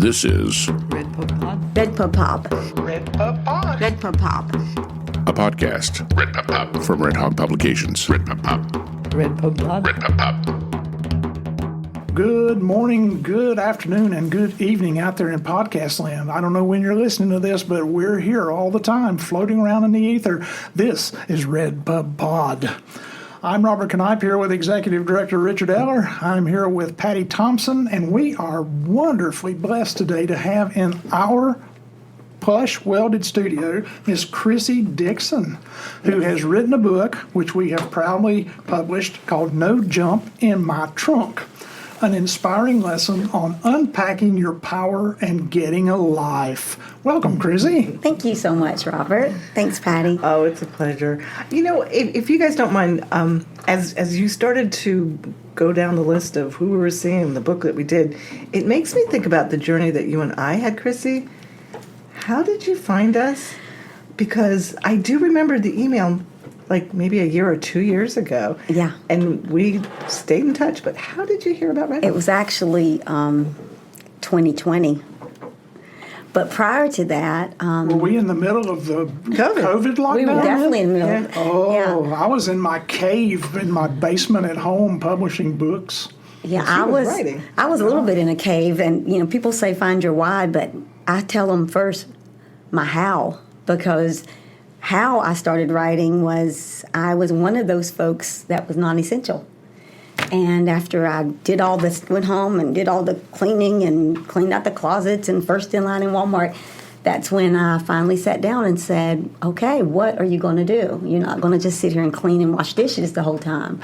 This is RedPubPod. RedPubPod. RedPubPod. RedPubPod. a podcast from Redhawk Publications. RedPubPod. Good morning, good afternoon, and good evening out there in podcast land. I don't know when you're listening to this, but we're here all the time, floating around in the ether. This is RedPubPod. I'm Robert Knipe here with Executive Director Richard Eller. I'm here with Patty Thompson, and we are wonderfully blessed today to have in our plush welded studio Miss Chrissie Dixon, who has written a book which we have proudly published called No Jump in My Trunk, an inspiring lesson on unpacking your power and getting a life. Welcome, Chrissie. Thank you so much, Robert. Thanks, Patty. Oh, it's a pleasure. You know, if you guys don't mind, as you started to go down the list of who we were seeing in the book that we did, it makes me think about the journey that you and I had, Chrissie. How did you find us? Because I do remember the email like maybe a year or 2 years ago. Yeah. And we stayed in touch, but how did you hear about Redhawk? It was actually 2020. But prior to that... Were we in the middle of the COVID lockdown? we were definitely in the middle. Yeah. Oh, Yeah. I was in my cave in my basement at home publishing books. Yeah, She was writing. I was a little bit in a cave, and you know, people say find your why, but I tell them first my how, because how I started writing was I was one of those folks that was non-essential. And after I did all this, went home and did all the cleaning and cleaned out the closets and first in line in Walmart, that's when I finally sat down and said, okay, what are you going to do? You're not going to just sit here and clean and wash dishes the whole time.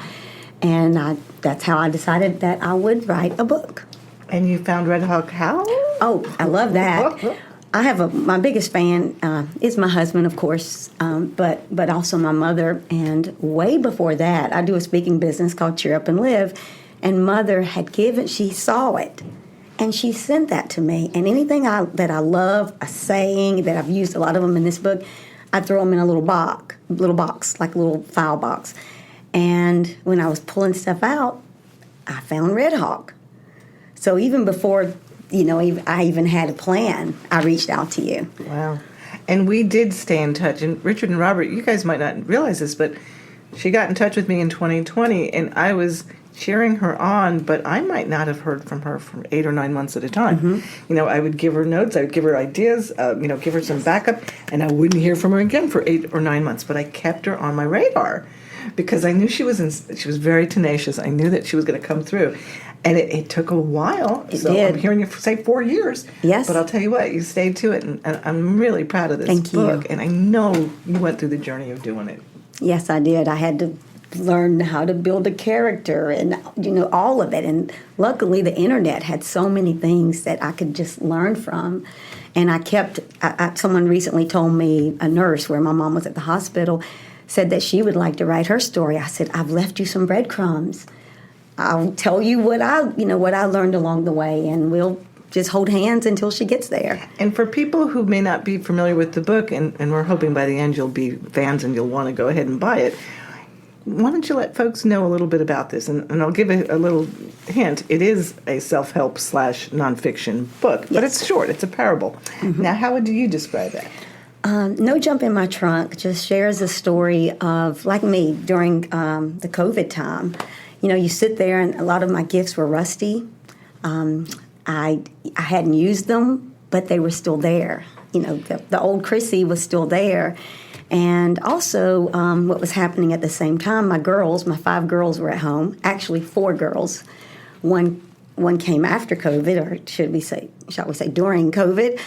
And that's how I decided that I would write a book. And you found Redhawk how? Oh, I love that. I have my biggest fan is my husband, of course, but also my mother. And way before that, I do a speaking business called Cheer Up and Live. And Mother had she saw it, and she sent that to me. And anything that I love, a saying that I've used a lot of them in this book, I throw them in a little box, like a little file box. And when I was pulling stuff out, I found Redhawk. So even before, you know, I even had a plan, I reached out to you. Wow. And we did stay in touch. And Richard and Robert, you guys might not realize this, but she got in touch with me in 2020, and I was cheering her on, but I might not have heard from her for 8 or 9 months at a time. Mm-hmm. You know, I would give her notes, I would give her ideas, give her some backup, and I wouldn't hear from her again for 8 or 9 months. But I kept her on my radar because I knew she was very tenacious. I knew that she was going to come through. And it took a while. It so did. I'm hearing you say 4 years. Yes. But I'll tell you what, you stayed to it, and I'm really proud of this Thank book. you. And I know you went through the journey of doing it. Yes, I did. I had to learn how to build a character and, you know, all of it. And luckily, the internet had so many things that I could just learn from. And someone recently told me, a nurse where my mom was at the hospital, said that she would like to write her story. I said, I've left you some breadcrumbs. I'll tell you what I learned along the way, and we'll just hold hands until she gets there. And for people who may not be familiar with the book, and we're hoping by the end you'll be fans and you'll want to go ahead and buy it, why don't you let folks know a little bit about this? And I'll give a little hint. It is a self-help / nonfiction book, but Yes. it's short. It's a parable. Mm-hmm. Now, how would you describe that? No Jump in My Trunk just shares a story of, like me, during the COVID time. You know, you sit there, and a lot of my gifts were rusty. I hadn't used them, but they were still there. You know, the old Chrissie was still there. And also, what was happening at the same time, my 5 girls were at home. Actually, 4 girls. One came after COVID, or shall we say, during COVID.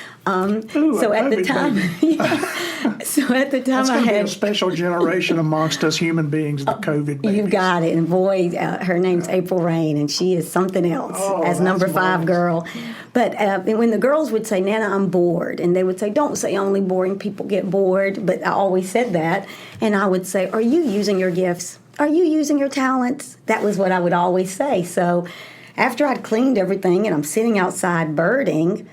So at the time, That's I going to be had a special generation amongst us human beings, the COVID babies. You got it. And boy, her name's April Rain, and she is something else as number 5 girl. But when the girls would say, Nana, I'm bored, and they would say, don't say only boring people get bored, but I always said that. And I would say, are you using your gifts? Are you using your talents? That was what I would always say. So after I'd cleaned everything and I'm sitting outside birding,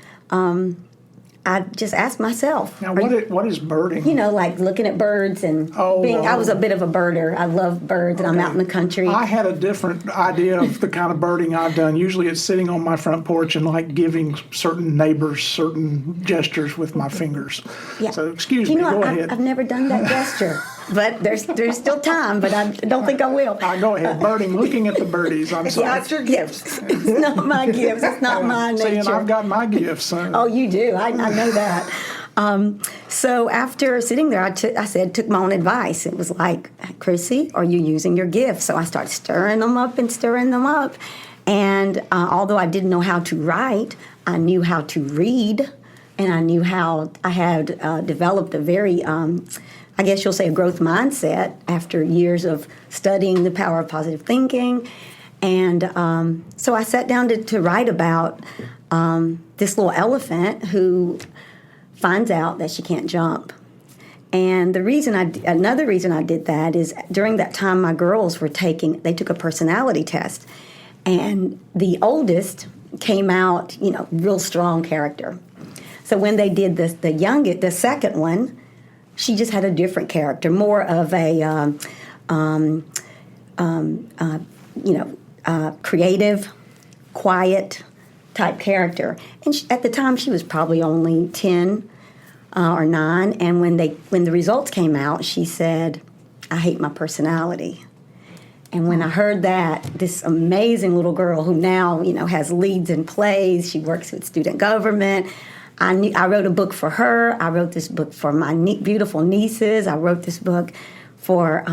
I just asked myself. Now, what is birding? You know, like looking at birds and I was a bit of a birder. I love birds, and I'm out in the country. I had a different idea of the kind of birding I've done. Usually it's sitting on my front porch and like giving certain neighbors certain gestures with my fingers. Yeah. So excuse me, go ahead. I've never done that gesture, but there's still time, but I don't think I will. Go ahead, birding, looking at the birdies. I'm sorry. Not your gifts. It's not my gifts. It's not my nature. See, and I've got my gifts. So. Oh, you do. I know that. So after sitting there, I took my own advice. It was like, Chrissie, are you using your gifts? So I started stirring them up. And although I didn't know how to write, I knew how to read, and I knew how I had developed a very, I guess you'll say, a growth mindset after years of studying the power of positive thinking. And so I sat down to write about this little elephant who finds out that she can't jump. And another reason I did that is during that time my girls they took a personality test, and the oldest came out, real strong character. So when they did the second one, she just had a different character, more of a creative, quiet type character. And at the time, she was probably only 10 or 9. And when the results came out, she said, "I hate my personality." And when I heard that, this amazing little girl who now, has leads in plays, she works with student government. I wrote a book for her. I wrote this book for my beautiful nieces. I wrote this book for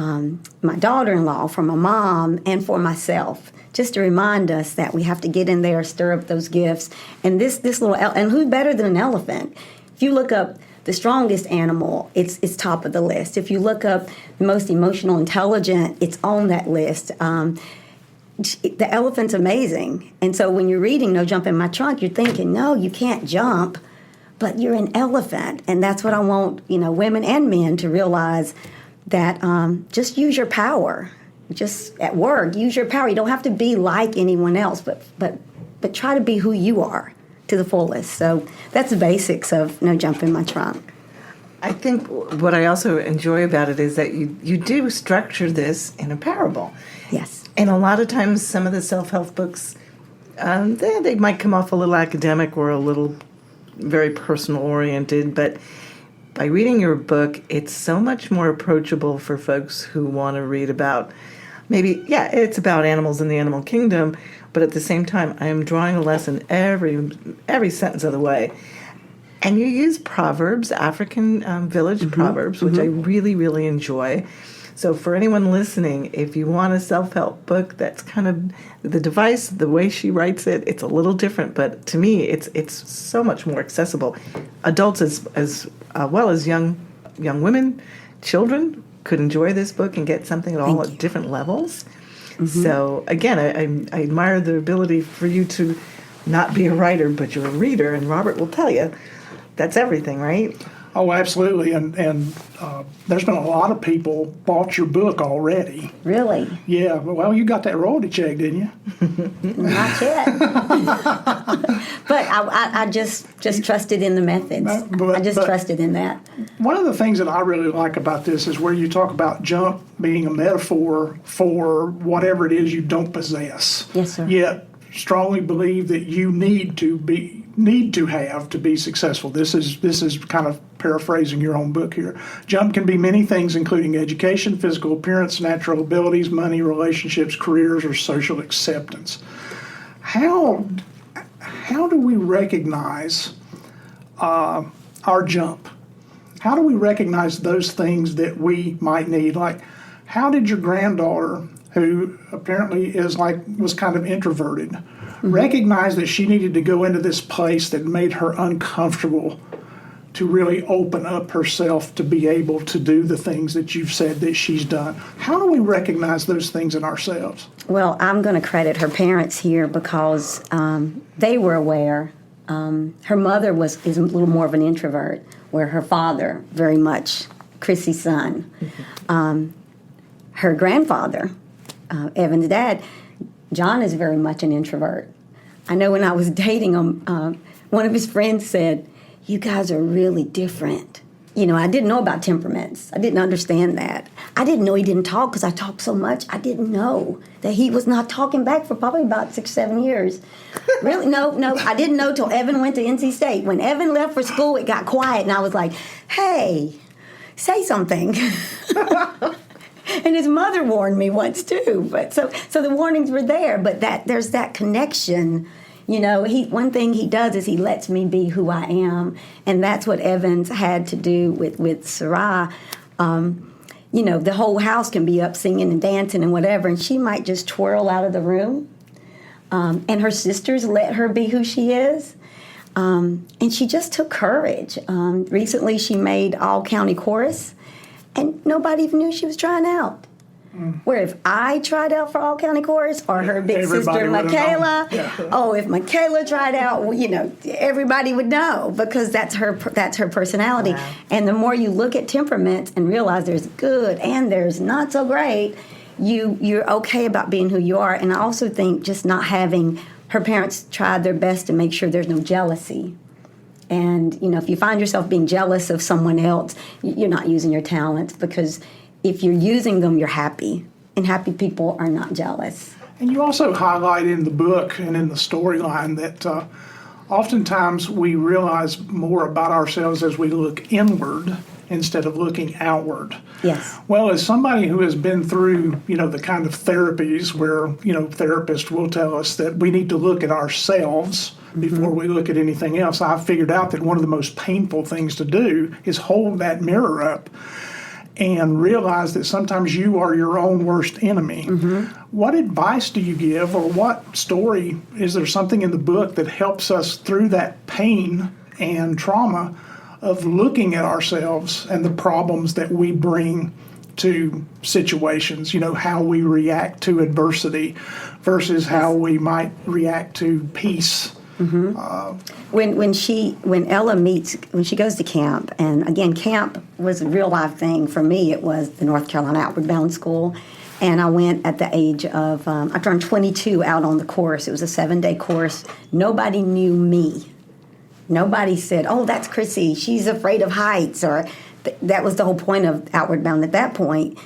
my daughter-in-law, for my mom, and for myself, just to remind us that we have to get in there, stir up those gifts. And this little and who's better than an elephant? If you look up the strongest animal, it's top of the list. If you look up the most emotional intelligent, it's on that list. The elephant's amazing. And so when you're reading No Jump in My Trunk, you're thinking, no, you can't jump, but you're an elephant. And that's what I want, women and men to realize, that just use your power. Just at work, use your power. You don't have to be like anyone else, but try to be who you are to the fullest. So that's the basics of No Jump in My Trunk. I think what I also enjoy about it is that you do structure this in a parable. Yes. And a lot of times some of the self-help books, they might come off a little academic or a little very personal-oriented, but by reading your book, it's so much more approachable for folks who want to read about it's about animals in the animal kingdom, but at the same time, I am drawing a lesson every sentence of the way. And you use proverbs, African village proverbs, which I really, really enjoy. So for anyone listening, if you want a self-help book that's kind of the device, the way she writes it, it's a little different, but to me, it's so much more accessible. Adults as well as young women, children could enjoy this book and get something at different levels. So again, I admire the ability for you to not be a writer, but you're a reader, and Robert will tell you that's everything, right? Oh, absolutely. And there's been a lot of people bought your book already. Really? Yeah. Well, you got that royalty check, didn't you? Not yet. But I just trusted in the methods. I just trusted in that. One of the things that I really like about this is where you talk about jump being a metaphor for whatever it is you don't possess. Yes, sir. Yet strongly believe that you need to have to be successful. This is kind of paraphrasing your own book here. Jump can be many things, including education, physical appearance, natural abilities, money, relationships, careers, or social acceptance. How do we recognize our jump? How do we recognize those things that we might need? Like, how did your granddaughter, who apparently was kind of introverted, recognize that she needed to go into this place that made her uncomfortable to really open up herself to be able to do the things that you've said that she's done? How do we recognize those things in ourselves? Well, I'm going to credit her parents here because they were aware. Her mother is a little more of an introvert, where her father, very much Chrissie's son. Her grandfather, Evan's dad, John, is very much an introvert. I know when I was dating him, one of his friends said, you guys are really different. I didn't know about temperaments. I didn't understand that. I didn't know he didn't talk because I talked so much. I didn't know that he was not talking back for probably about 6, 7 years. Really? No. I didn't know till Evan went to NC State. When Evan left for school, it got quiet, and I was like, hey, say something. And his mother warned me once, too. But so the warnings were there, but there's that connection. One thing he does is he lets me be who I am, and that's what Evans had to do with Sarai. The whole house can be up singing and dancing and whatever, and she might just twirl out of the room, and her sisters let her be who she is, and she just took courage. Recently, she made all-county chorus, and nobody even knew she was trying out. Where if I tried out for all-county chorus, or her big sister Michaela, if Michaela tried out, everybody would know because that's her personality. Wow. And the more you look at temperaments and realize there's good and there's not so great, you're okay about being who you are. And I also think just not having her parents tried their best to make sure there's no jealousy. And if you find yourself being jealous of someone else, you're not using your talents, because if you're using them, you're happy. And happy people are not jealous. And you also highlight in the book and in the storyline that oftentimes we realize more about ourselves as we look inward instead of looking outward. Yes. Well, as somebody who has been through, the kind of therapies where, therapists will tell us that we need to look at ourselves before we look at anything else, I've figured out that one of the most painful things to do is hold that mirror up and realize that sometimes you are your own worst enemy. Mm-hmm. What advice do you give, or what story, is there something in the book that helps us through that pain and trauma of looking at ourselves and the problems that we bring to situations, how we react to adversity versus how we might react to peace? Mm-hmm. When she goes to camp, and again, camp was a real life thing for me. It was the North Carolina Outward Bound School, and I went at the age of I turned 22 out on the course. It was a 7-day course. Nobody knew me. Nobody said, "Oh, that's Chrissie. She's afraid of heights," or that was the whole point of Outward Bound at that point.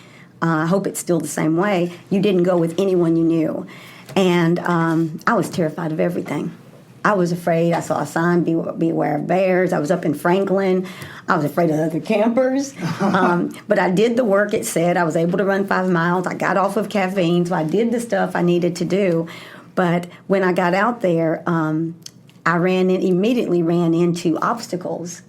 I hope it's still the same way. You didn't go with anyone you knew, and I was terrified of everything. I was afraid. I saw a sign, beware of bears. I was up in Franklin. I was afraid of other campers. But I did the work it said. I was able to run 5 miles. I got off of caffeine, so I did the stuff I needed to do. But when I got out there, I immediately ran into obstacles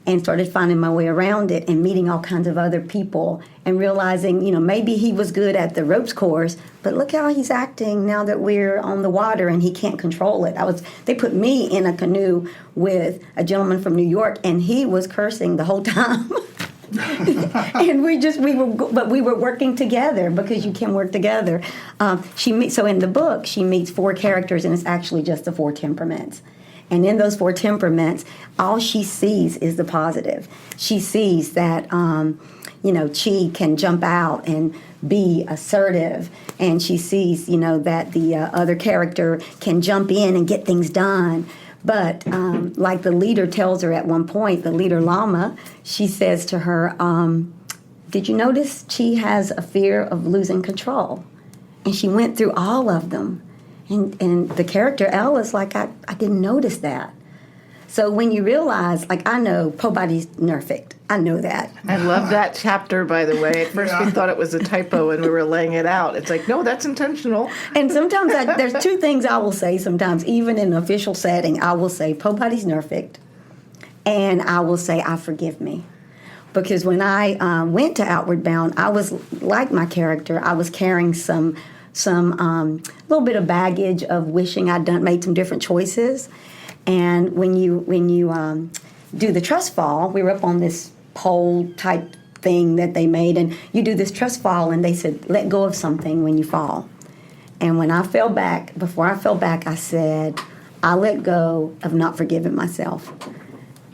and started finding my way around it and meeting all kinds of other people and realizing, maybe he was good at the ropes course, but look how he's acting now that we're on the water and he can't control it. They put me in a canoe with a gentleman from New York, and he was cursing the whole time. And we were working together, because you can work together. So in the book, she meets 4 characters, and it's actually just the 4 temperaments. And in those 4 temperaments, all she sees is the positive. She sees that, Chi can jump out and be assertive. And she sees, that the other character can jump in and get things done. But like the leader tells her at one point, the leader Lama, she says to her, did you notice Chi has a fear of losing control? And she went through all of them. And the character Elle is like, I didn't notice that. So when you realize, I know Pobody's nerfect. I know that. I love that chapter, by the way. At first we thought it was a typo and we were laying it out. It's like, no, that's intentional. And sometimes there's 2 things I will say sometimes, even in an official setting. I will say Pobody's nerfect, and I will say, I forgive me. Because when I went to Outward Bound, I was like my character. I was carrying some little bit of baggage of wishing I'd made some different choices. And when you do the trust fall, we were up on this pole type thing that they made, and you do this trust fall, and they said, let go of something when you fall. And when I fell back, before I fell back, I said, I let go of not forgiving myself.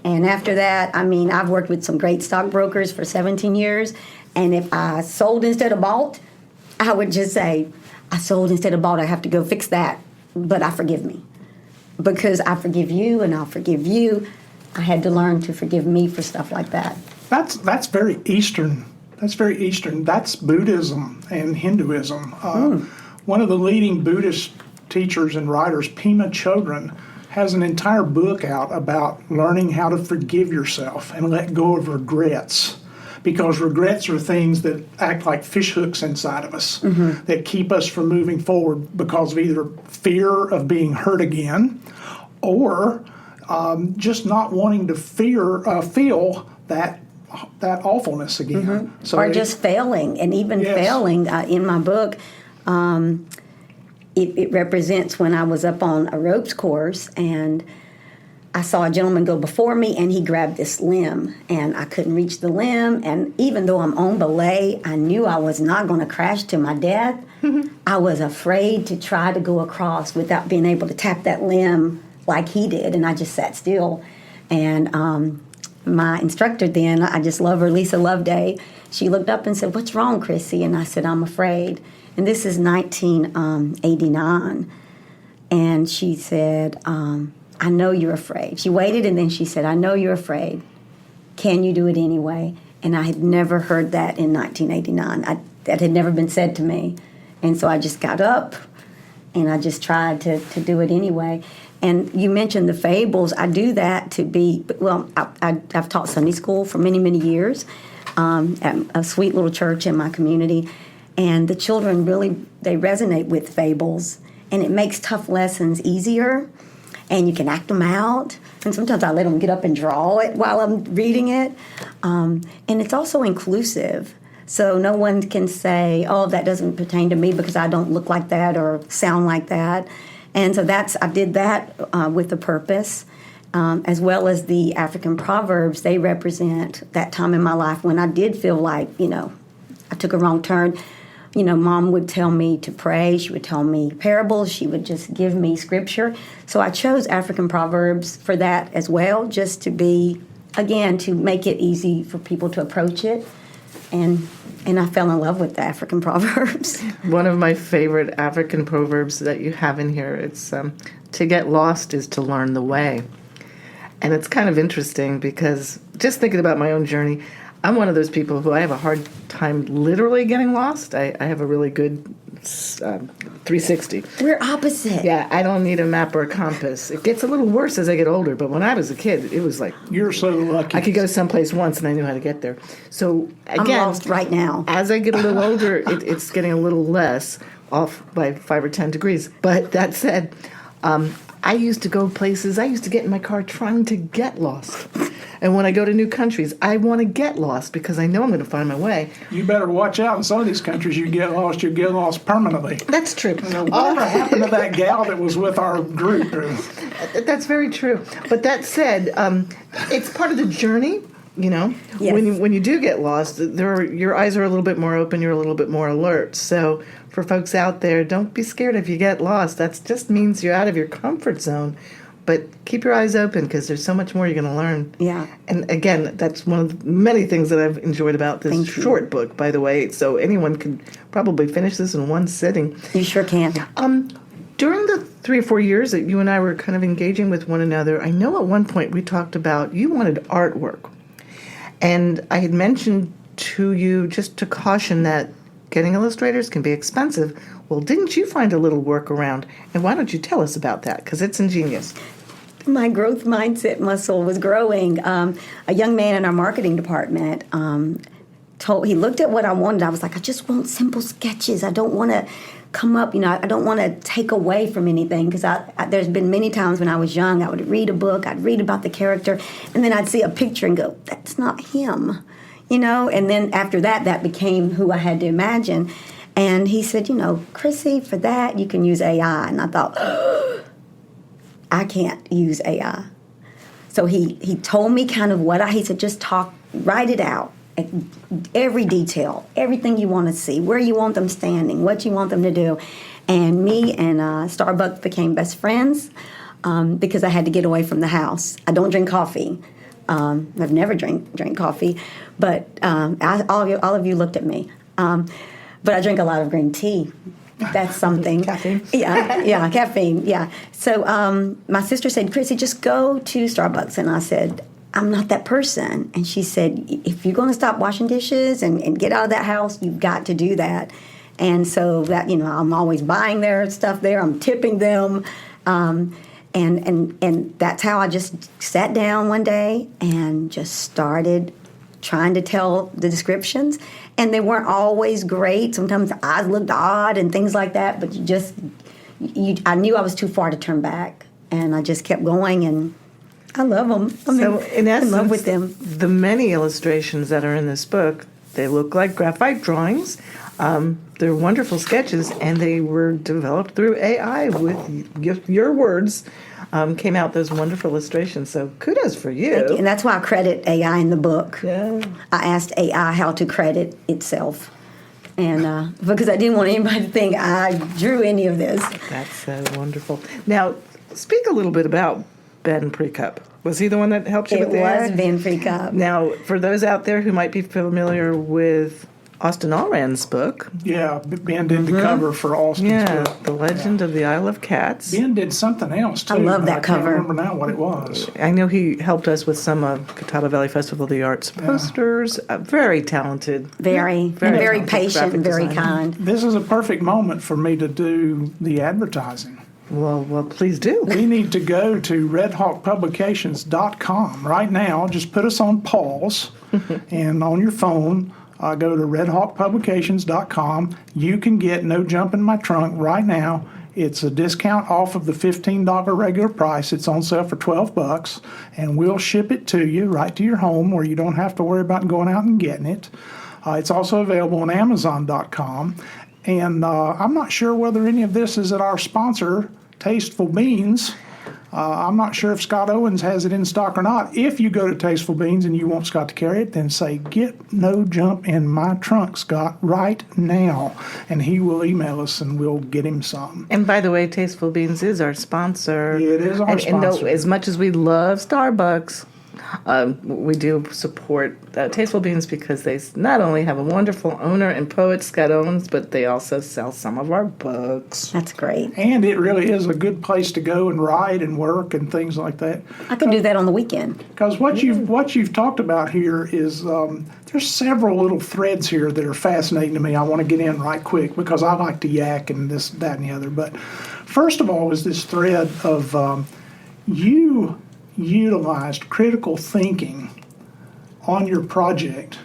And after that, I've worked with some great stockbrokers for 17 years, and if I sold instead of bought, I would just say, I sold instead of bought, I have to go fix that, but I forgive me. Because I forgive you and I'll forgive you. I had to learn to forgive me for stuff like that. That's very Eastern. That's very Eastern. That's Buddhism and Hinduism. One of the leading Buddhist teachers and writers, Pema Chodron, has an entire book out about learning how to forgive yourself and let go of regrets. Because regrets are things that act like fish hooks inside of us that keep us from moving forward because of either fear of being hurt again or just not wanting to feel that awfulness again. So or just failing. And even failing, in my book, it represents when I was up on a ropes course and I saw a gentleman go before me and he grabbed this limb and I couldn't reach the limb. And even though I'm on belay, I knew I was not going to crash to my death. I was afraid to try to go across without being able to tap that limb like he did. And I just sat still. And my instructor then, I just love her, Lisa Loveday, she looked up and said, "What's wrong, Chrissy?" And I said, "I'm afraid." And this is 1989. And she said, "I know you're afraid." She waited and then she said, "I know you're afraid. Can you do it anyway?" And I had never heard that in 1989. That had never been said to me. And so I just got up and I just tried to do it anyway. And you mentioned the fables. I do that to be, well, I've taught Sunday school for many, many years at a sweet little church in my community. And the children really, they resonate with fables. And it makes tough lessons easier. And you can act them out. And sometimes I let them get up and draw it while I'm reading it. And it's also inclusive. So no one can say, "Oh, that doesn't pertain to me because I don't look like that or sound like that." And so I did that with a purpose, as well as the African proverbs. They represent that time in my life when I did feel like, I took a wrong turn. Mom would tell me to pray. She would tell me parables. She would just give me scripture. So I chose African proverbs for that as well, just to be, again, to make it easy for people to approach it. And I fell in love with the African proverbs. One of my favorite African proverbs that you have in here, it's to get lost is to learn the way. And it's kind of interesting because just thinking about my own journey, I'm one of those people who I have a hard time literally getting lost. I have a really good 360. We're opposite. Yeah, I don't need a map or a compass. It gets a little worse as I get older, but when I was a kid, it was like... You're so lucky. I could go someplace once and I knew how to get there. So, again... I'm lost right now. As I get a little older, it's getting a little less, off by 5 or 10 degrees. But that said, I used to go places, I used to get in my car trying to get lost. And when I go to new countries, I want to get lost because I know I'm going to find my way. You better watch out. In some of these countries, you get lost permanently. That's true. Whatever happened to that gal that was with our group? That's very true. But that said, it's part of the journey. Yes. When you do get lost, your eyes are a little bit more open. You're a little bit more alert. So for folks out there, don't be scared if you get lost. That just means you're out of your comfort zone. But keep your eyes open because there's so much more you're going to learn. Yeah. And again, that's one of the many things that I've enjoyed about this short book, by the way. So anyone can probably finish this in one sitting. You sure can. During the 3 or 4 years that you and I were kind of engaging with one another, I know at one point we talked about you wanted artwork. And I had mentioned to you just to caution that getting illustrators can be expensive. Well, didn't you find a little workaround? And why don't you tell us about that? Because it's ingenious. My growth mindset muscle was growing. A young man in our marketing department he looked at what I wanted. I was like, I just want simple sketches. I don't want to come up, I don't want to take away from anything because there's been many times when I was young, I would read a book, I'd read about the character, and then I'd see a picture and go, that's not him, and then after that became who I had to imagine. And he said, Chrissy, for that, you can use AI. And I thought, I can't use AI. So he told me kind of he said, just write it out. Every detail, everything you want to see, where you want them standing, what you want them to do. And me and Starbucks became best friends because I had to get away from the house. I don't drink coffee. I've never drank coffee. But all of you looked at me. But I drink a lot of green tea That's something. Caffeine. Yeah, caffeine. Yeah. So my sister said, Chrissy, just go to Starbucks. And I said, I'm not that person. And she said, if you're going to stop washing dishes and get out of that house, you've got to do that. And so that, I'm always buying their stuff there. I'm tipping them. And that's how I just sat down one day and just started trying to tell the descriptions. And they weren't always great. Sometimes the eyes looked odd and things like that. But I knew I was too far to turn back. And I just kept going, and I love them. So in essence, in love with them. The many illustrations that are in this book, they look like graphite drawings. They're wonderful sketches, and they were developed through AI with your words. Came out those wonderful illustrations. So kudos for you. Thank you. And that's why I credit AI in the book. Yeah. I asked AI how to credit itself, and because I didn't want anybody to think I drew any of this. That's so wonderful. Now, speak a little bit about Ben Precup. Was he the one that helped you with the It was AI? Ben Precup. Now, for those out there who might be familiar with Austin Allrand's book. Yeah, Ben did the cover for Austin's book. The Legend of the Isle of Cats. Ben did something else, too. I love but that I cover. can't remember now what it was. I know he helped us with some of Catawba Valley Festival of the Arts posters. Very talented. Very talented patient, graphic very designer. kind. This is a perfect moment for me to do the advertising. Well, please do. We need to go to redhawkpublications.com right now. Just put us on pause, and on your phone, go to redhawkpublications.com. You can get No Jump in My Trunk right now. It's a discount off of the $15 regular price. It's on sale for $12, and we'll ship it to you right to your home where you don't have to worry about going out and getting it. It's also available on Amazon.com. And I'm not sure whether any of this is at our sponsor, Tasteful Beans. I'm not sure if Scott Owens has it in stock or not. If you go to Tasteful Beans and you want Scott to carry it, then say, get No Jump in My Trunk, Scott, right now. And he will email us and we'll get him some. And by the way, Tasteful Beans is our sponsor. It is our And sponsor. as much as we love Starbucks, we do support Tasteful Beans because they not only have a wonderful owner and poet, Scott Owens, but they also sell some of our books. That's great. And it really is a good place to go and write and work and things like that. I can do that on the weekend. Because what you've talked about here is there's several little threads here that are fascinating to me. I want to get in right quick because I like to yak and this, that, and the other. But first of all is this thread of you utilized critical thinking on your project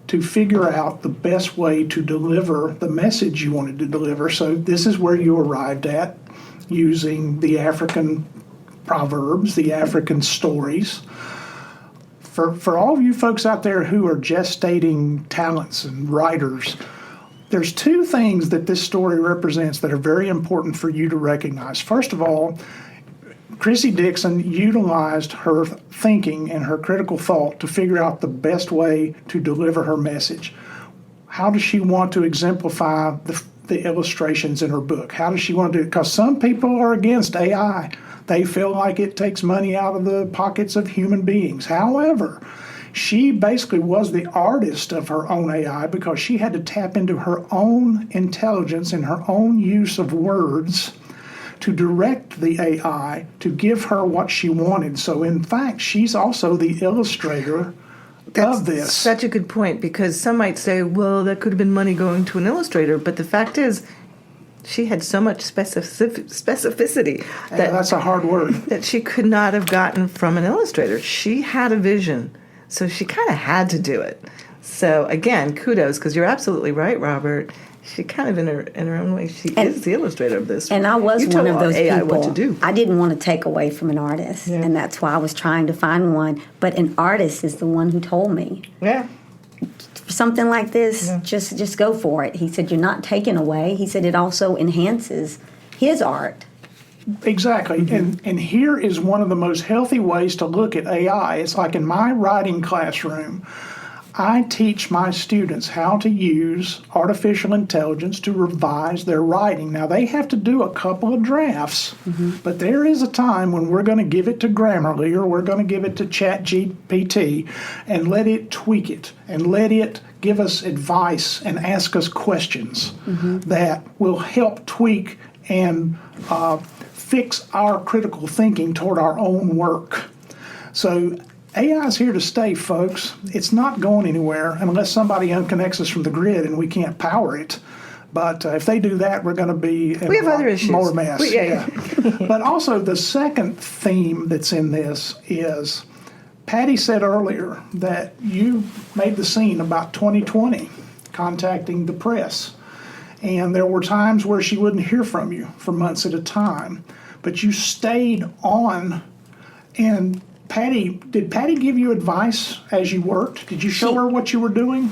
to figure out the best way to deliver the message you wanted to deliver. So this is where you arrived at using the African proverbs, the African stories. For all of you folks out there who are gestating talents and writers, there's two things that this story represents that are very important for you to recognize. First of all, Chrissie Dixon utilized her thinking and her critical thought to figure out the best way to deliver her message. How does she want to exemplify the illustrations in her book? How does she want to do it? Because some people are against AI. They feel like it takes money out of the pockets of human beings. However, she basically was the artist of her own AI because she had to tap into her own intelligence and her own use of words to direct the AI to give her what she wanted. So in fact, she's also the illustrator of this. Such a good point, because some might say, well, that could have been money going to an illustrator, but the fact is, she had so much specificity That's a hard word. that she could not have gotten from an illustrator. She had a vision, so she kind of had to do it. So again, kudos, because you're absolutely right, Robert. She kind of, in her own way, she is the illustrator of this. And I was you one tell of those AI people. what to do. I didn't want to take away from an artist, and that's why I was trying to find one. But an artist is the one who told me, Yeah. for something like this, just go for it. He said, you're not taking away. He said, it also enhances his art. Exactly. And here is one of the most healthy ways to look at AI. It's like in my writing classroom, I teach my students how to use artificial intelligence to revise their writing. Now, they have to do a couple of drafts, but there is a time when we're going to give it to Grammarly or we're going to give it to ChatGPT and let it tweak it and let it give us advice and ask us questions that will help tweak and fix our critical thinking toward our own work. So AI is here to stay, folks. It's not going anywhere unless somebody unconnects us from the grid and we can't power it. But if they do that, we're going to be in We have other issues. more mess. Yeah. But also the second theme that's in this is, Patty said earlier that you made the scene about 2020, contacting the press. And there were times where she wouldn't hear from you for months at a time. But you stayed on. And did Patty give you advice as you worked? Did you show her what you were doing?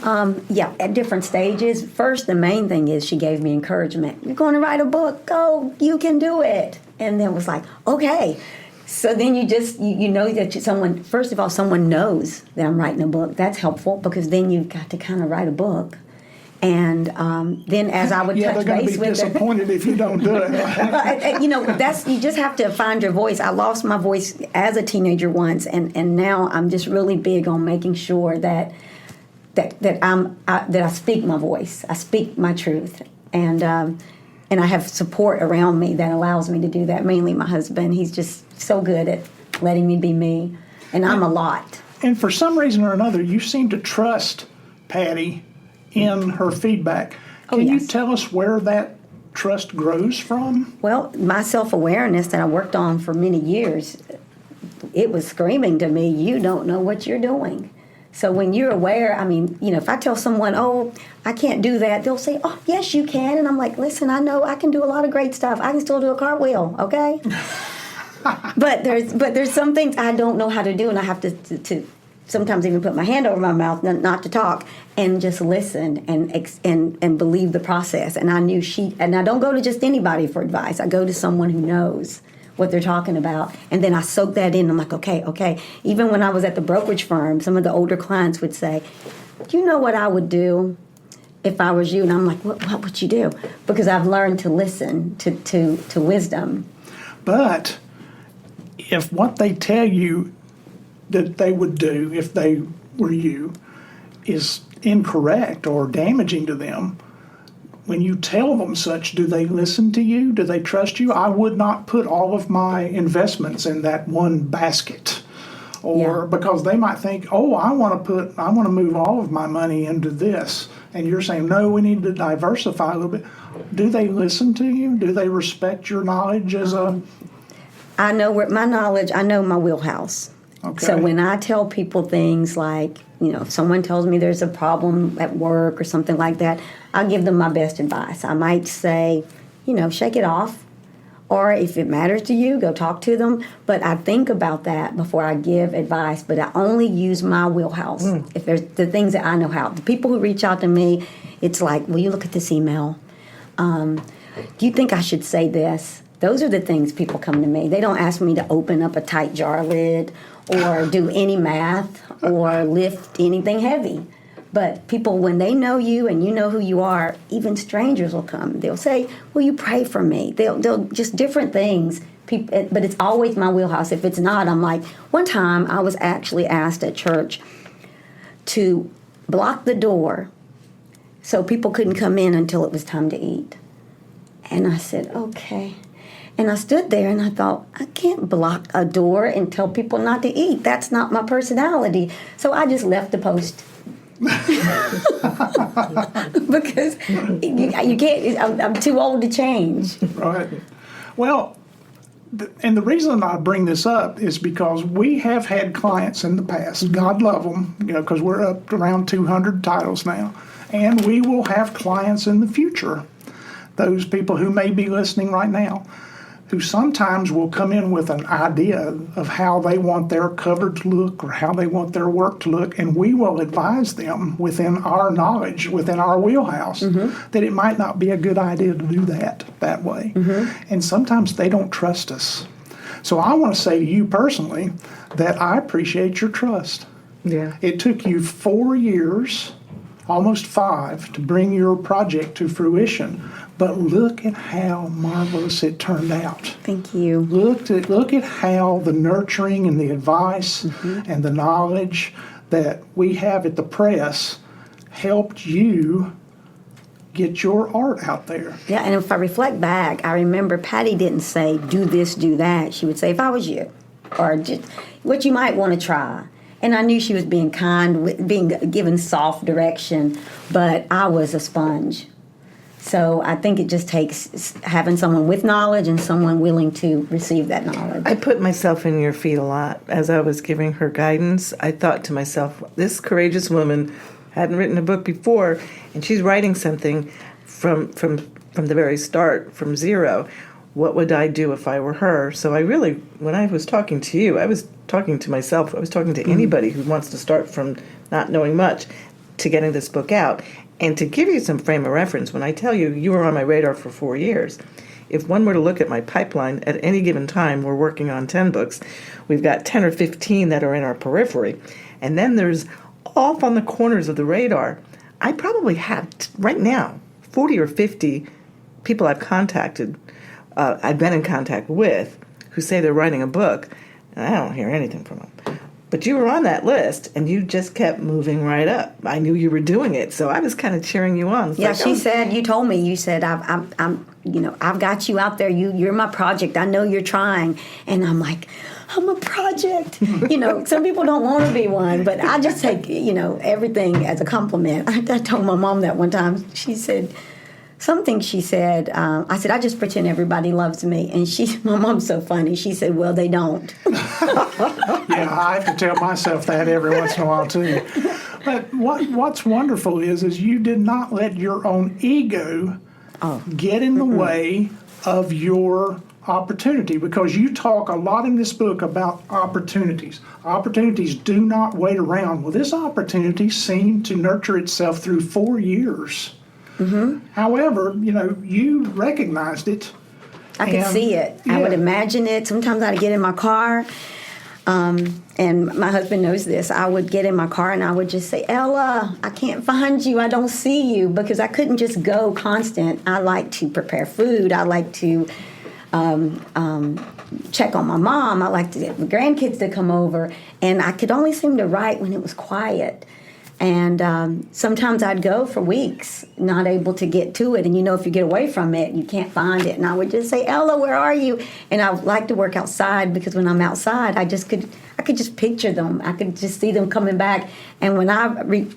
Yeah, at different stages. First, the main thing is she gave me encouragement. You're going to write a book. Go, you can do it. And then it was like, okay. So then you know that first of all, someone knows that I'm writing a book. That's helpful because then you've got to kind of write a book. And then as I would touch base with they're going to be disappointed if you don't do it. You just have to find your voice. I lost my voice as a teenager once, and now I'm just really big on making sure that I speak my voice. I speak my truth, and I have support around me that allows me to do that. Mainly my husband. He's just so good at letting me be me, and I'm a lot. And for some reason or another, you seem to trust Patty in her feedback. Can you tell us where that trust grows from? Well, my self-awareness that I worked on for many years, it was screaming to me, you don't know what you're doing. So when you're aware, if I tell someone, oh, I can't do that, they'll say, oh, yes, you can. And I'm like, listen, I know I can do a lot of great stuff. I can still do a cartwheel, okay? but there's some things I don't know how to do, and I have to sometimes even put my hand over my mouth not to talk and just listen and believe the process. And I knew and I don't go to just anybody for advice. I go to someone who knows what they're talking about. And then I soak that in. I'm like, okay. Even when I was at the brokerage firm, some of the older clients would say, do you know what I would do if I was you? And I'm like, what would you do? Because I've learned to listen to wisdom. But if what they tell you that they would do if they were you is incorrect or damaging to them, when you tell them such, do they listen to you? Do they trust you? I would not put all of my investments in that one basket. Because they might think, oh, I want to move all of my money into this. And you're saying, no, we need to diversify a little bit. Do they listen to you? Do they respect your knowledge as a... I know my wheelhouse. Okay. So when I tell people things like, if someone tells me there's a problem at work or something like that, I'll give them my best advice. I might say, shake it off. Or if it matters to you, go talk to them. But I think about that before I give advice. But I only use my wheelhouse. If there's the things that I know how. The people who reach out to me, it's like, will you look at this email? Do you think I should say this? Those are the things people come to me. They don't ask me to open up a tight jar lid or do any math or lift anything heavy. But people, when they know you and you know who you are, even strangers will come. They'll say, will you pray for me? They'll just different things. But it's always my wheelhouse. If it's not, I'm like, one time I was actually asked at church to block the door so people couldn't come in until it was time to eat. And I said, okay. And I stood there and I thought, I can't block a door and tell people not to eat. That's not my personality. So I just left the post. Because you can't, I'm too old to change. Right. Well, and the reason I bring this up is because we have had clients in the past, God love them, because we're up to around 200 titles now, and we will have clients in the future, those people who may be listening right now, who sometimes will come in with an idea of how they want their cover to look or how they want their work to look, and we will advise them within our knowledge, within our wheelhouse, that it might not be a good idea to do that way. And sometimes they don't trust us. So I want to say to you personally that I appreciate your trust. Yeah. It took you 4 years, almost 5, to bring your project to fruition. But look at how marvelous it turned out. Thank you. Look at how the nurturing and the advice and the knowledge that we have at the press helped you get your art out there. Yeah, and if I reflect back, I remember Patty didn't say, do this, do that. She would say, if I was you, or just what you might want to try. And I knew she was being kind, being given soft direction, but I was a sponge. So I think it just takes having someone with knowledge and someone willing to receive that knowledge. I put myself in your feet a lot. As I was giving her guidance, I thought to myself, this courageous woman hadn't written a book before, and she's writing something from the very start, from zero. What would I do if I were her? So I really, when I was talking to you, I was talking to myself. I was talking to anybody who wants to start from not knowing much to getting this book out. And to give you some frame of reference, when I tell you you were on my radar for 4 years, if one were to look at my pipeline at any given time, we're working on 10 books. We've got 10 or 15 that are in our periphery. And then there's off on the corners of the radar, I probably have right now 40 or 50 people I've contacted, I've been in contact with, who say they're writing a book, and I don't hear anything from them. But you were on that list, and you just kept moving right up. I knew you were doing it, so I was kind of cheering you on. Yeah, she said, you told me, you said, I've got you out there. You're my project. I know you're trying. And I'm like, I'm a project. Some people don't want to be one, but I just take, everything as a compliment. I told my mom that one time. She said, I said, I just pretend everybody loves me. And my mom's so funny. She said, well, they don't. Yeah, I have to tell myself that every once in a while, too. But what's wonderful is you did not let your own ego get in the way of your opportunity, because you talk a lot in this book about opportunities. Opportunities do not wait around. Well, this opportunity seemed to nurture itself through 4 years. Mm-hmm. However, you recognized it. I could see it. Yeah. I would imagine it. Sometimes I'd get in my car, and my husband knows this. I would get in my car and I would just say, Ella, I can't find you. I don't see you, because I couldn't just go constant. I like to prepare food. I like to check on my mom. I like to get my grandkids to come over. And I could only seem to write when it was quiet. And sometimes I'd go for weeks, not able to get to it. And if you get away from it, you can't find it. And I would just say, Ella, where are you? And I would like to work outside, because when I'm outside, I could just picture them. I could just see them coming back. And when I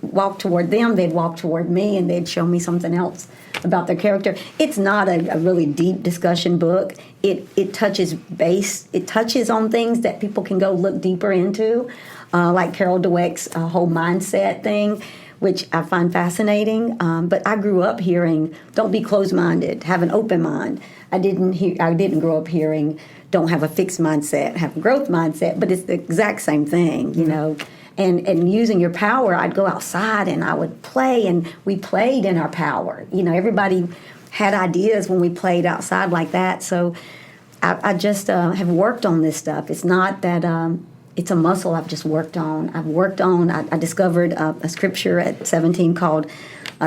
walked toward them, they'd walk toward me, and they'd show me something else about their character. It's not a really deep discussion book. It touches base. It touches on things that people can go look deeper into. Like Carol Dweck's whole mindset thing, which I find fascinating. But I grew up hearing, don't be closed-minded, have an open mind. I didn't grow up hearing, don't have a fixed mindset, have a growth mindset, but it's the exact same thing, And using your power, I'd go outside and I would play, and we played in our power. Everybody had ideas when we played outside like that. So I just have worked on this stuff. It's not that... it's a muscle I've just worked on. I discovered a scripture at 17 called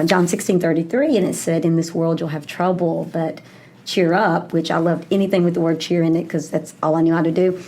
John 16:33, and it said, in this world you'll have trouble, but cheer up, which I loved anything with the word cheer in it, because that's all I knew how to do.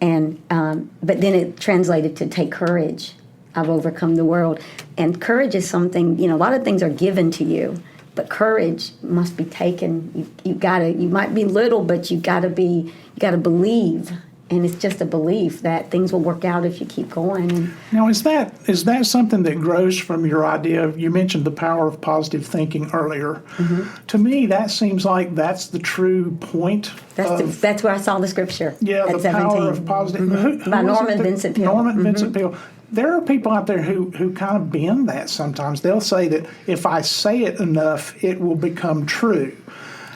And but then it translated to take courage. I've overcome the world. And courage is something, a lot of things are given to you, but courage must be taken. You might be little, but you gotta believe. And it's just a belief that things will work out if you keep going. Now, is that something that grows from your idea? You mentioned the power of positive thinking earlier. Mm-hmm. To me, that seems like that's the true point. That's where I saw the scripture. Yeah, the 17. Power of positive. Mm-hmm. By Norman Vincent Peale. Norman Vincent Peale. There are people out there who kind of bend that sometimes. They'll say that if I say it enough, it will become true.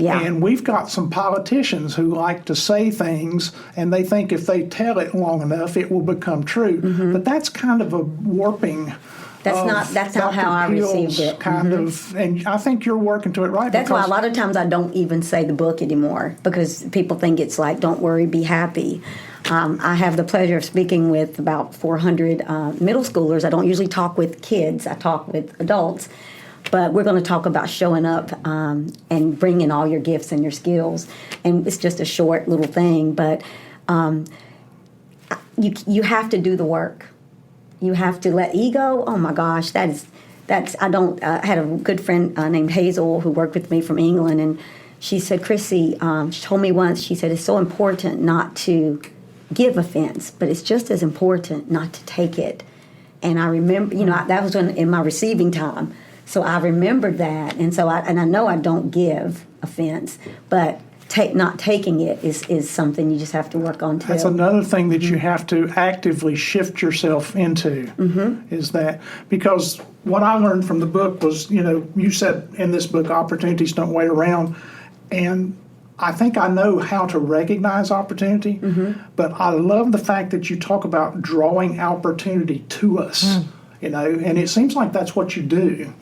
Yeah. And we've got some politicians who like to say things, and they think if they tell it long enough, it will become true. Mm-hmm. But that's kind of a warping. That's not how I received it. Kind of, and I think you're working to it right. That's why a lot of times I don't even say the book anymore, because people think it's like, don't worry, be happy. I have the pleasure of speaking with about 400 middle schoolers. I don't usually talk with kids. I talk with adults. But we're going to talk about showing up and bringing all your gifts and your skills. And it's just a short little thing, but you have to do the work. You have to let ego, oh my gosh, I had a good friend named Hazel who worked with me from England, and she said, Chrissie, she told me once, she said, it's so important not to give offense, but it's just as important not to take it. And I remember, that was in my receiving time. So I remembered that. And so I know I don't give offense, but not taking it is something you just have to work on too. That's another thing that you have to actively shift yourself into, is that, because what I learned from the book was, you said in this book, opportunities don't wait around. And I think I know how to recognize opportunity, but I love the fact that you talk about drawing opportunity to us. And it seems like that's what you do.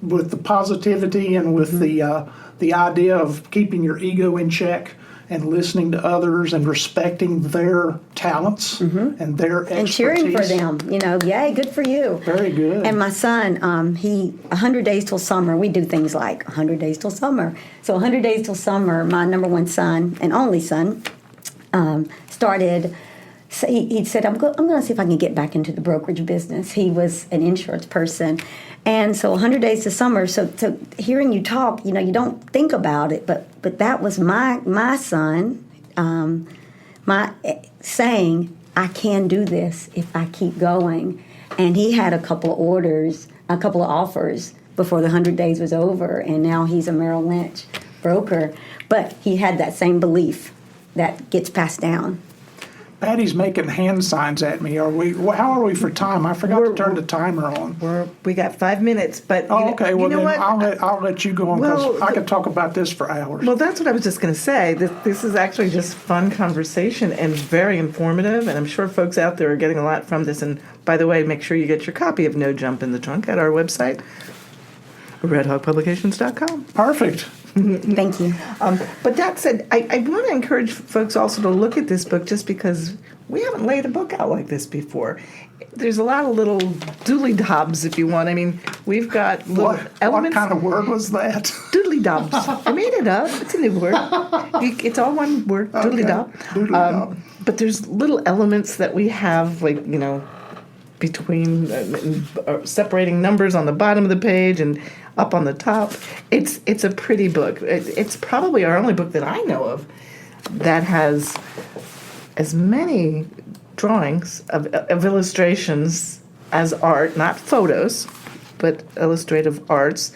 With the positivity and with the idea of keeping your ego in check and listening to others and respecting their talents and their expertise. And cheering for them, yay, good for you. Very good. And my son, 100 days till summer, we do things like 100 days till summer. So 100 days till summer, my number one son and only son started. So he said, I'm going to see if I can get back into the brokerage business. He was an insurance person. And so 100 days to summer, so hearing you talk, you don't think about it, but that was my son saying, I can do this if I keep going. And he had a couple of offers before the 100 days was over, and now he's a Merrill Lynch broker. But he had that same belief that gets passed down. Patty's making hand signs at me. How are we for time? I forgot to turn the timer on. We got 5 minutes, but okay. Well, then what? I'll let you go on, because I could talk about this for hours. Well, that's what I was just going to say. This is actually just fun conversation and very informative, and I'm sure folks out there are getting a lot from this. And by the way, make sure you get your copy of No Jump in the Trunk at our website, redhawkpublications.com. Perfect. Thank you. But that said, I want to encourage folks also to look at this book, just because we haven't laid a book out like this before. There's a lot of little doodly-dobs, if you want. I mean, we've got little elements. What kind of word was that? Doodly-dobs. I made it up. It's a new word. It's all one word, doodly-dob. Doodly-dob. But there's little elements that we have, like, between separating numbers on the bottom of the page and up on the top. It's a pretty book. It's probably our only book that I know of that has as many drawings of illustrations as art, not photos, but illustrative arts.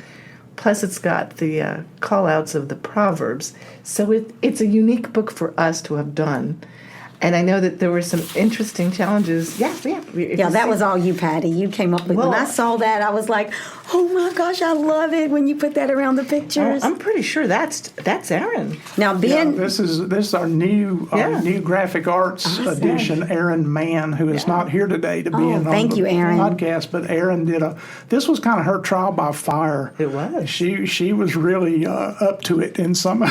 Plus, it's got the call-outs of the proverbs. So it's a unique book for us to have done. And I know that there were some interesting challenges. Yeah, that was all you, Patty. You came up with. When I saw that, I was like, "Oh my gosh, I love it!" When you put that around the pictures. I'm pretty sure that's Aaron. Now, Ben, this is our new graphic arts edition. Aaron Mann, who is not here today to be in on the podcast, but Aaron did this was kind of her trial by fire. It was. She was really up to it in some.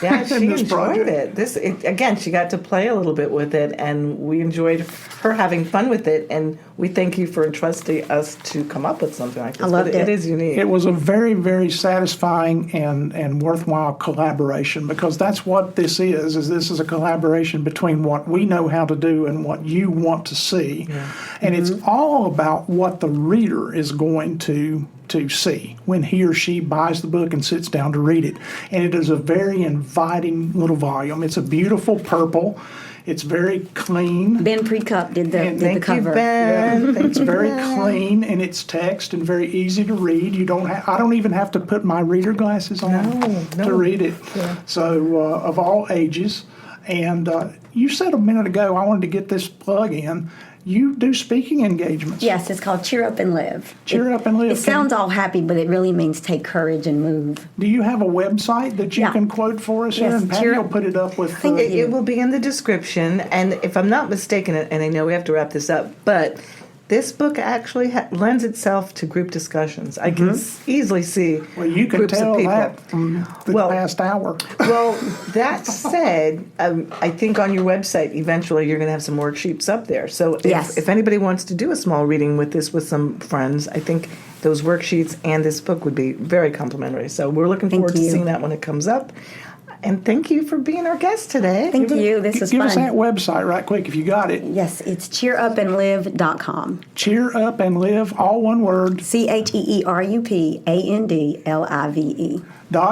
Yeah, she this enjoyed project. it. Again, she got to play a little bit with it, and we enjoyed her having fun with it, and we thank you for entrusting us to come up with something like this. I loved it. It is unique. It was a very, very satisfying and worthwhile collaboration, because that's what this is this is a collaboration between what we know how to do and what you want to see. Yeah. And it's all about what the reader is going to see when he or she buys the book and sits down to read it. And it is a very inviting little volume. It's a beautiful purple. It's very clean. Ben Precup did the Thank cover. You, Ben. It's very clean in its text and very easy to read. I don't even have to put my reader glasses on to read it. Yeah. So of all ages. And you said a minute ago, I wanted to get this plug in. You do speaking engagements. Yes, it's called Cheer Up and Live. Cheer Up and Live. It sounds all happy, but it really means take courage and move. Do you have a website that you can quote for us here? And Patty will put it up with... It will be in the description. And if I'm not mistaken, and I know we have to wrap this up, but this book actually lends itself to group discussions. I can easily see you can groups tell of people. That from the past hour. Well, that said, I think on your website, eventually you're going to have some worksheets up there. So if anybody wants to do a small reading with this with some friends, I think those worksheets and this book would be very complimentary. So we're looking forward to seeing that when it comes up. And thank you for being our guest today. Thank you. This is Give fun. us that website right quick if you got it. Yes, it's cheerupandlive.com. Cheer Up and Live, all one word, CheerUpandLive.com.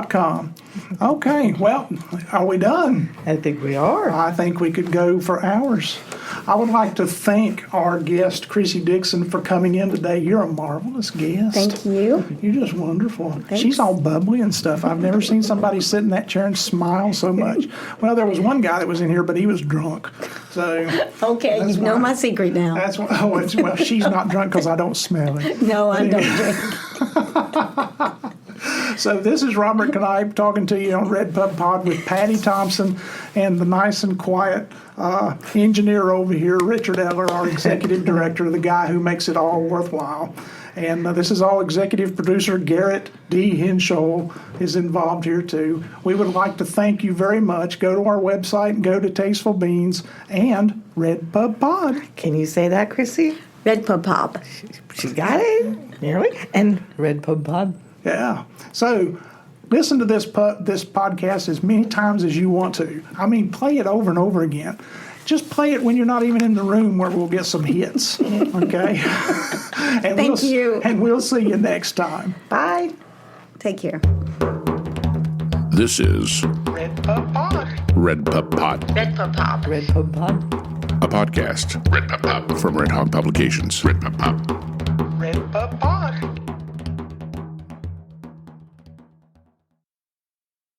.com. Okay, well, are we done? I think we are. I think we could go for hours. I would like to thank our guest, Chrissie Dixon, for coming in today. You're a marvelous guest. Thank you. You're just wonderful. Thanks. She's all bubbly and stuff. I've never seen somebody sit in that chair and smile so much. Well, there was one guy that was in here, but he was drunk. So Okay, that's you know why- my secret now. That's why, well, she's not drunk because I don't smell it. No, I don't drink. So this is Robert Knipe talking to you on RedPubPod with Patty Thompson and the nice and quiet engineer over here, Richard Eller, our executive director, the guy who makes it all worthwhile. And this is all executive producer Garrett D. Henshaw is involved here too. We would like to thank you very much. Go to our website and go to Tasteful Beans and RedPubPod. Can you say that, Chrissy? RedPubPod. She got it. Nearly. And RedPubPod. Yeah. So listen to this podcast as many times as you want to. I mean, play it over and over again. Just play it when you're not even in the room where we'll get some hits. Okay? And Thank you. And we'll see you next time. Bye. Take care. This is RedPubPod. RedPubPod, RedPubPod. a podcast. RedPubPod from Redhawk Publications. RedPubPod.